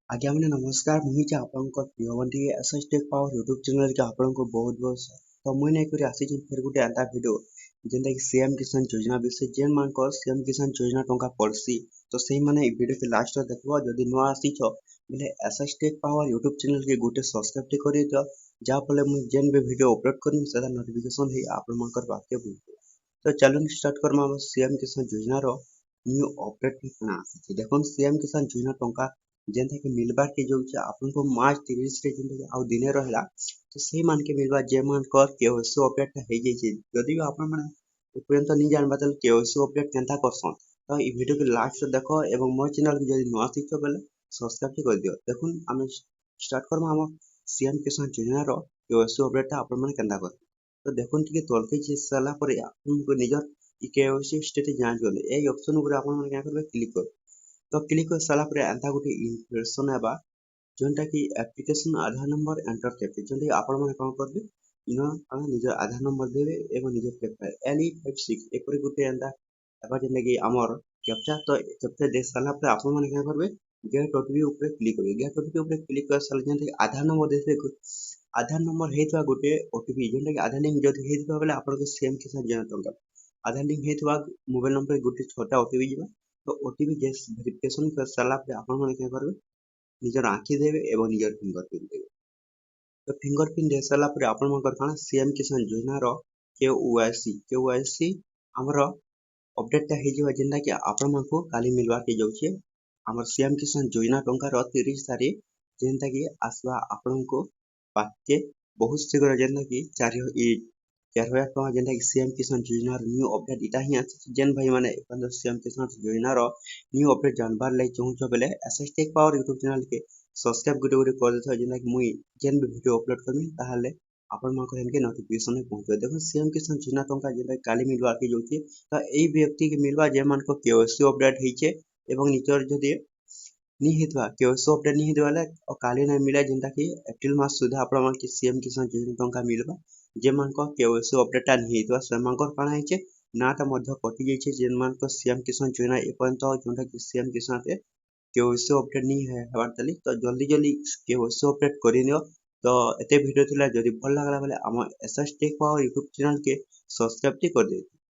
आज्ञा मैंने नमस्कार मुझे आपंकर प्रिय Bunty SS tech power YouTube channel के आपको बहुत बहुत तो मुझे एक आसी फिर गोटे एंता वीडियो जेनता कि सीएम किसान योजना विषय जेन मान सीएम किसान योजना टंका पड़सी तो सही माने वीडियो के लास्ट तक देखो जदि नुआ आसीछ बोले SS tech power YouTube channel के गोटे सब्सक्राइब करी तो जाफल मुझे जेन भी वीडियो अपलोड करमी से नोटिफिकेशन है आपनकर पाखे बुझे तो चलो स्टार्ट करमा सीएम किसान योजना रो न्यू अपडेट कना आसी देखो सीएम किसान योजना टंका जेनता कि मिलबार के जो आपको मार्च 30 रे जेनता आउ दिने रहला तो सही मान के मिलबा जे मान कर केओसी अपडेट हे जे छी यदि आपन माने पर्यंत नहीं जानबा त केओसी अपडेट केनता करसन तो ई वीडियो के लास्ट देखो एवं मोर चैनल के यदि नया सिखो बेले सब्सक्राइब कर दियो देखुन हम स्टार्ट करम हम सीएम किसान योजना रो केओसी अपडेट आपन माने केनता कर तो देखुन टिके तलके जे सला पर आपन निजर ई केओसी स्टेटस जांच करले ए ऑप्शन ऊपर आपन माने क्या करबे क्लिक कर तो क्लिक कर सारा पर एंता गोटे इन्फॉर्मेशन आबा जोंटा कि एप्लिकेशन आधार नंबर एंटर करते जोंटा आपण माने कोन करबे इनो हम निज आधार नंबर देबे एवं निज प्रोफाइल LE56 एपरि गोटे एंता एबा जेने कि हमर कैप्चा तो कैप्चा दे साला पर आपण माने क्या करबे गेट ओटीपी ऊपर क्लिक करबे गेट ओटीपी ऊपर क्लिक कर साला जेने आधार नंबर देबे आधार नंबर हेतवा गोटे ओटीपी जोंटा कि आधार लिंक जदि हेतवा बेले आपण के सेम के साथ जाना टंका आधार लिंक हेतवा मोबाइल नंबर गोटे छोटा ओटीपी जीवा तो ओटीपी जैस वेरिफिकेशन कर सारा पे आपण माने क्या करबे निजर आंखि देबे एवं निजर फिंगरप्रिंट देबे तो फिंगरप्रिंट दे सारा पर आपण मानकर काना सीएम किसान योजना रो केवाईसी हमरो अपडेट ता हे जेबा जेंदा कि आपण मानको काली मिलवा के जाउछे हमर सीएम किसान योजना टंका रो 30 तारीख जेंदा कि आसवा आपण को पाके बहुत शीघ्र जेंदा कि 4,000 टका जेंदा कि सीएम किसान योजना न्यू अपडेट इटा ही अछि जेन भाई माने अपन सीएम किसान योजना रो न्यू अपडेट जानबार lai चाहूछो बेले SS tech power YouTube channel के सब्सक्राइब गुटे गुटे कर देथो जेना कि मुई जेन भी वीडियो अपलोड करमी ताहाले आपण मानको हेनके नोटिफिकेशन पहुंचो देखो सीएम किसान योजना टंका जेना काली मिलवा के जोछि त एई व्यक्ति के मिलवा जे मानको केओसी अपडेट हेचे एवं निचर जदि नी हेतवा केओसी अपडेट नी हेतवा काली ना मिला जेंता कि एप्रिल मास सुधा आपण मान के सीएम किसान योजना टंका मिलबा जे मानको केओसी अपडेट नी हेतवा सेमानकर काना हेचे नाटा मध्य कटि जाइछे जेन मानको सीएम किसान योजना एपर्यंत जोंटा कि सीएम किसान के केओसी अपडेट नी है हबार तली तो जल्दी जल्दी केओसी अपडेट करि नियो तो एते वीडियो थिला जदि भल लागला बेले हम SS tech power YouTube channel के सब्सक्राइब कर दे